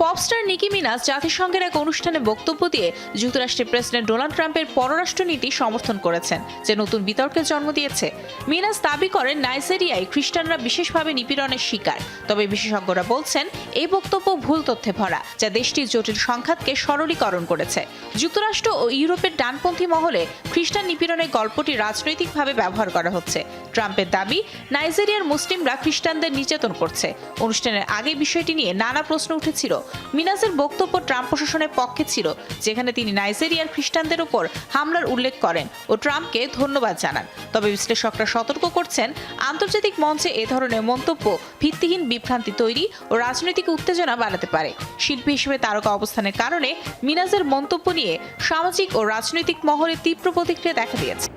Pop star নিকি মিনাজ জাতিসংঘের এক অনুষ্ঠানে বক্তব্য দিয়ে যুক্তরাষ্ট্রের প্রেসিডেন্ট ডোনাল্ড ট্রাম্পের পররাষ্ট্রনীতি সমর্থন করেছেন, যে নতুন বিতর্কের জন্ম দিয়েছে। মিনাজ দাবি করেন নাইজেরিয়ায় খ্রিস্টানরা বিশেষভাবে নিপীড়নের শিকার। তবে বিশেষজ্ঞরা বলছেন এই বক্তব্য ভুল তথ্যে ভরা, যা দেশটির জটিল সংঘাতকে সরলীকরণ করেছে। যুক্তরাষ্ট্র ও ইউরোপের ডানপন্থী মহলে খ্রিস্টান নিপীড়নের গল্পটি রাজনৈতিকভাবে ব্যবহার করা হচ্ছে। ট্রাম্পের দাবি, নাইজেরিয়ার মুসলিমরা খ্রিস্টানদের নির্যাতন করছে। অনুষ্ঠানের আগে বিষয়টি নিয়ে নানা প্রশ্ন উঠেছিল। মিনাজের বক্তব্য ট্রাম্প প্রশাসনের পক্ষে ছিল, যেখানে তিনি নাইজেরিয়ার খ্রিস্টানদের উপর হামলার উল্লেখ করেন ও ট্রাম্পকে ধন্যবাদ জানান। তবে বিশ্লেষকরা সতর্ক করছেন, আন্তর্জাতিক মঞ্চে এ ধরনের মন্তব্য ভিত্তিহীন বিভ্রান্তি তৈরি ও রাজনৈতিক উত্তেজনা বাড়াতে পারে। শিল্পী হিসেবে তারকা অবস্থানের কারণে মিনাজের মন্তব্য নিয়ে সামাজিক ও রাজনৈতিক মহলে তীব্র প্রতিক্রিয়া দেখা দিয়েছে।